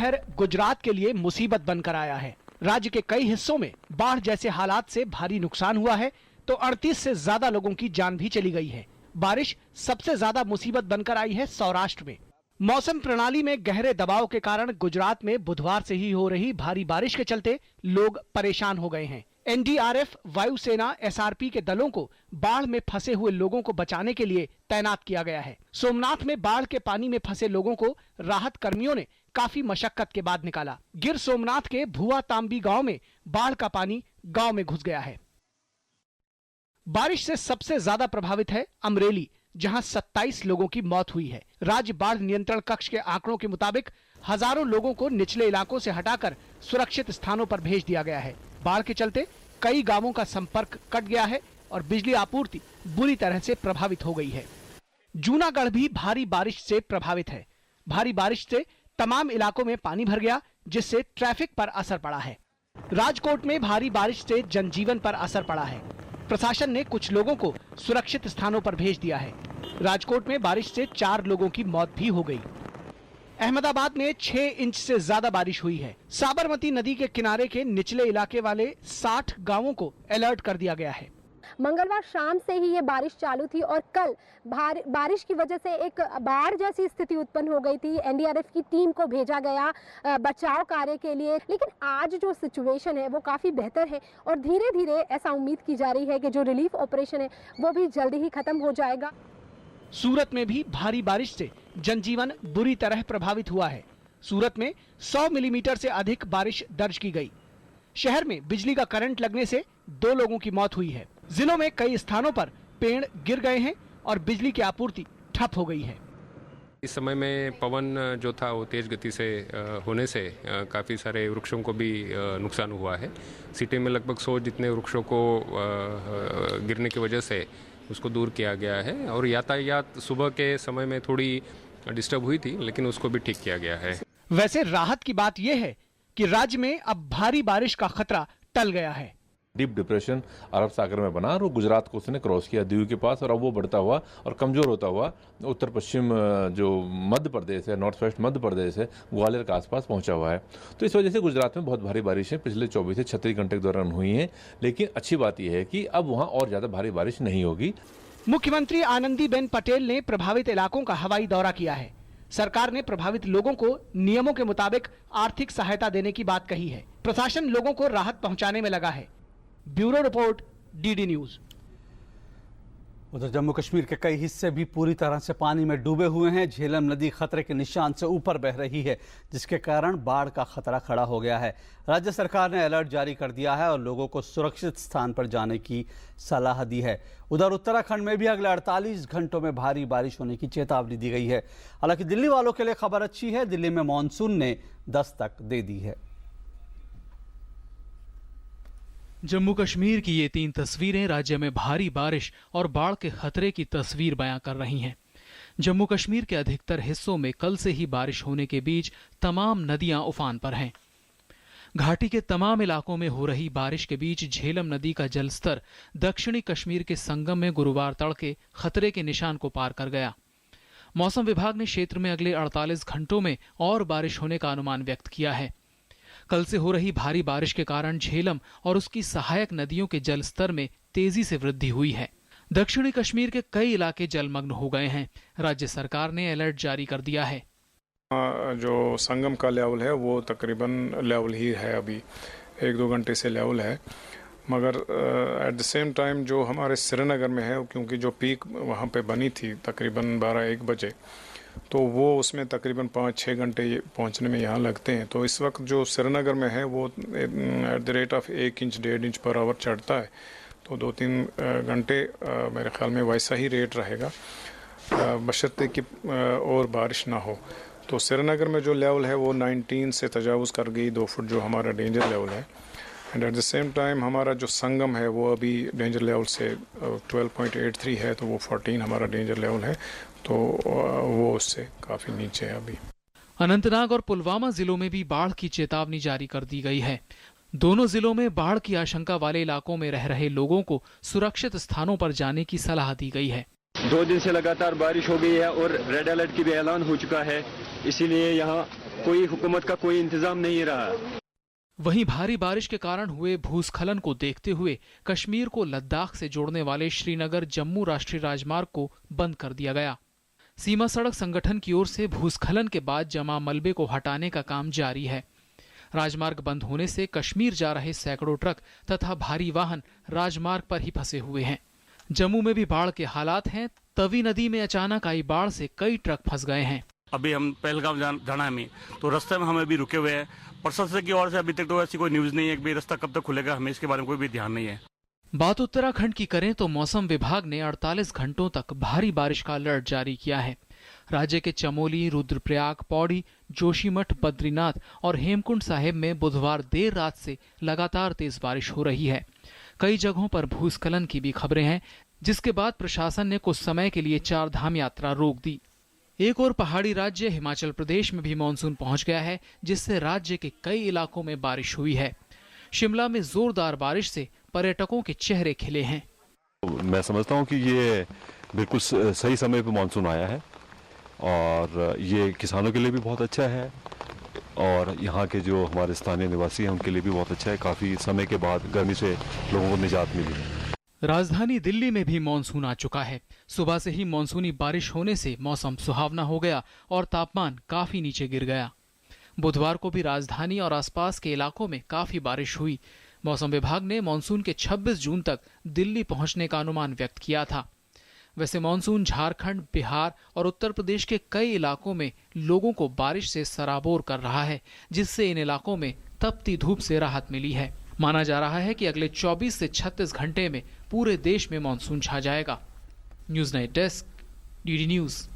कहर गुजरात के लिए मुसीबत बनकर आया है। राज्य के कई हिस्सों में बाढ़ जैसे हालात से भारी नुकसान हुआ है तो 38 से ज्यादा लोगों की जान भी चली गई है। बारिश सबसे ज्यादा मुसीबत बनकर आई है सौराष्ट्र में। मौसम प्रणाली में गहरे दबाव के कारण गुजरात में बुधवार से ही हो रही भारी बारिश के चलते लोग परेशान हो गए हैं। एनडीआरएफ, वायुसेना, एसआरपी के दलों को बाढ़ में फंसे हुए लोगों को बचाने के लिए तैनात किया गया है। सोमनाथ में बाढ़ के पानी में फंसे लोगों को राहत कर्मियों ने काफी मशक्कत के बाद निकाला। गिर सोमनाथ के भुआ तांबी गांव में बाढ़ का पानी गांव में घुस गया है। बारिश से सबसे ज्यादा प्रभावित है अमरेली, जहां 27 लोगों की मौत हुई है। राज्य बाढ़ नियंत्रण कक्ष के आंकड़ों के मुताबिक हजारों लोगों को निचले इलाकों से हटाकर सुरक्षित स्थानों पर भेज दिया गया है। बाढ़ के चलते कई गांवों का संपर्क कट गया है और बिजली आपूर्ति बुरी तरह से प्रभावित हो गई है। जूनागढ़ भी भारी बारिश से प्रभावित है। भारी बारिश से तमाम इलाकों में पानी भर गया, जिससे ट्रैफिक पर असर पड़ा है। राजकोट में भारी बारिश से जनजीवन पर असर पड़ा है। प्रशासन ने कुछ लोगों को सुरक्षित स्थानों पर भेज दिया है। राजकोट में बारिश से 4 लोगों की मौत भी हो गई। अहमदाबाद में 6 इंच से ज्यादा बारिश हुई है। साबरमती नदी के किनारे के निचले इलाके वाले 60 गांवों को अलर्ट कर दिया गया है। मंगलवार शाम से ही ये बारिश चालू थी और कल बारिश की वजह से एक बाढ़ जैसी स्थिति उत्पन्न हो गई थी। एनडीआरएफ की टीम को भेजा गया बचाव कार्य के लिए, लेकिन आज जो सिचुएशन है वो काफ़ी बेहतर है और धीरे धीरे ऐसा उम्मीद की जा रही है कि जो रिलीफ ऑपरेशन है वो भी जल्दी ही खत्म हो जाएगा। सूरत में भी भारी बारिश से जनजीवन बुरी तरह प्रभावित हुआ है। सूरत में 100 मिलीमीटर से अधिक बारिश दर्ज की गई। शहर में बिजली का करंट लगने से 2 लोगों की मौत हुई है। जिलों में कई स्थानों पर पेड़ गिर गए हैं और बिजली की आपूर्ति ठप हो गई है। इस समय में पवन जो था वो तेज गति से होने से काफ़ी सारे वृक्षों को भी नुकसान हुआ है। सिटी में लगभग 100 जितने वृक्षों को गिरने की वजह से उसको दूर किया गया है और यातायात सुबह के समय में थोड़ी डिस्टर्ब हुई थी, लेकिन उसको भी ठीक किया गया है। वैसे राहत की बात यह है कि राज्य में अब भारी बारिश का खतरा टल गया है। डीप डिप्रेशन अरब सागर में बना और वो गुजरात को उसने क्रॉस किया दीव के पास और अब वो बढ़ता हुआ और कमजोर होता हुआ उत्तर पश्चिम जो मध्य प्रदेश है, नॉर्थ वेस्ट मध्य प्रदेश है, ग्वालियर के आसपास पहुंचा हुआ है। तो इस वजह से गुजरात में बहुत भारी बारिशें पिछले 24 से 36 घंटे के दौरान हुई हैं। लेकिन अच्छी बात यह है कि अब वहाँ और ज़्यादा भारी बारिश नहीं होगी। मुख्यमंत्री आनंदीबेन पटेल ने प्रभावित इलाकों का हवाई दौरा किया है। सरकार ने प्रभावित लोगों को नियमों के मुताबिक आर्थिक सहायता देने की बात कही है। प्रशासन लोगों को राहत पहुंचाने में लगा है। Bureau report, DD news. उधर जम्मू कश्मीर के कई हिस्से भी पूरी तरह से पानी में डूबे हुए हैं। झेलम नदी खतरे के निशान से ऊपर बह रही है, जिसके कारण बाढ़ का खतरा खड़ा हो गया है। राज्य सरकार ने अलर्ट जारी कर दिया है और लोगों को सुरक्षित स्थान पर जाने की सलाह दी है। उधर उत्तराखंड में भी अगले 48 घंटों में भारी बारिश होने की चेतावनी दी गई है। हालांकि दिल्ली वालों के लिए खबर अच्छी है, दिल्ली में मानसून ने दस्तक दे दी है। जम्मू कश्मीर की ये 3 तस्वीरें राज्य में भारी बारिश और बाढ़ के खतरे की तस्वीर बयां कर रही हैं। जम्मू कश्मीर के अधिकतर हिस्सों में कल से ही बारिश होने के बीच तमाम नदियां उफान पर हैं। घाटी के तमाम इलाकों में हो रही बारिश के बीच झेलम नदी का जलस्तर दक्षिणी कश्मीर के संगम में गुरुवार तड़के खतरे के निशान को पार कर गया। मौसम विभाग ने क्षेत्र में अगले 48 घंटों में और बारिश होने का अनुमान व्यक्त किया है। कल से हो रही भारी बारिश के कारण झेलम और उसकी सहायक नदियों के जलस्तर में तेजी से वृद्धि हुई है। दक्षिणी कश्मीर के कई इलाके जलमग्न हो गए हैं। राज्य सरकार ने अलर्ट जारी कर दिया है। जो संगम का लेवल है वो तकरीबन लेवल ही है, अभी 1-2 घंटे से लेवल है, मगर एट द सेम टाइम जो हमारे श्रीनगर में है, क्योंकि जो पीक वहाँ पे बनी थी तकरीबन 12-1 बजे, तो वो उसमें तकरीबन 5-6 घंटे पहुंचने में यहाँ लगते हैं। तो इस वक्त जो श्रीनगर में है वो at the rate of 1 inch 1.5 inch per hour चढ़ता है। तो 2-3 घंटे मेरे ख्याल में वैसा ही रेट रहेगा, बशर्ते कि और बारिश ना हो। तो श्रीनगर में जो लेवल है वो 19 से तजावुज़ कर गई 2 फुट, जो हमारा डेंजर लेवल है। And at the same time हमारा जो संगम है वो अभी डेंजर लेवल से 12.83 है, तो वो 14 हमारा डेंजर लेवल है, तो वो उससे काफ़ी नीचे है अभी। अनंतनाग और पुलवामा जिलों में भी बाढ़ की चेतावनी जारी कर दी गई है। दोनों जिलों में बाढ़ की आशंका वाले इलाकों में रह रहे लोगों को सुरक्षित स्थानों पर जाने की सलाह दी गई है। 2 दिन से लगातार बारिश हो गई है और रेड अलर्ट की भी ऐलान हो चुका है, इसीलिए यहाँ कोई हुकूमत का कोई इंतजाम नहीं रहा। वहीं भारी बारिश के कारण हुए भूस्खलन को देखते हुए कश्मीर को लद्दाख से जोड़ने वाले श्रीनगर जम्मू राष्ट्रीय राजमार्ग को बंद कर दिया गया। सीमा सड़क संगठन की ओर से भूस्खलन के बाद जमा मलबे को हटाने का काम जारी है। राजमार्ग बंद होने से कश्मीर जा रहे सैकड़ों ट्रक तथा भारी वाहन राजमार्ग पर ही फंसे हुए हैं। जम्मू में भी बाढ़ के हालात हैं। तवी नदी में अचानक आई बाढ़ से कई ट्रक फंस गए हैं। अभी हम पहलगाम जाना हमें, तो रास्ते में हम अभी रुके हुए हैं। प्रशासन की ओर से अभी तक तो ऐसी कोई न्यूज नहीं है कि रास्ता कब तक खुलेगा, हमें इसके बारे में कोई भी ध्यान नहीं है। बात उत्तराखंड की करें तो मौसम विभाग ने 48 घंटों तक भारी बारिश का अलर्ट जारी किया है। राज्य के चमोली, रुद्रप्रयाग, पौड़ी, जोशीमठ, बद्रीनाथ और हेमकुंड साहिब में बुधवार देर रात से लगातार तेज बारिश हो रही है। कई जगहों पर भूस्खलन की भी खबरें हैं, जिसके बाद प्रशासन ने कुछ समय के लिए 4 धाम यात्रा रोक दी। एक और पहाड़ी राज्य हिमाचल प्रदेश में भी मानसून पहुंच गया है, जिससे राज्य के कई इलाकों में बारिश हुई है। शिमला में जोरदार बारिश से पर्यटकों के चेहरे खिले हैं। मैं समझता हूं कि ये बिल्कुल सही समय पे मानसून आया है और ये किसानों के लिए भी बहुत अच्छा है और यहाँ के जो हमारे स्थानीय निवासी हैं उनके लिए भी बहुत अच्छा है। काफ़ी समय के बाद गर्मी से लोगों को निजात मिली है। राजधानी दिल्ली में भी मानसून आ चुका है। सुबह से ही मानसूनी बारिश होने से मौसम सुहावना हो गया और तापमान काफी नीचे गिर गया। बुधवार को भी राजधानी और आसपास के इलाकों में काफी बारिश हुई। मौसम विभाग ने मानसून के 26 जून तक दिल्ली पहुंचने का अनुमान व्यक्त किया था। वैसे मानसून झारखंड, बिहार और उत्तर प्रदेश के कई इलाकों में लोगों को बारिश से सराबोर कर रहा है, जिससे इन इलाकों में तपती धूप से राहत मिली है। माना जा रहा है कि अगले 24 से 36 घंटे में पूरे देश में मानसून छा जाएगा। News night desk, DD news.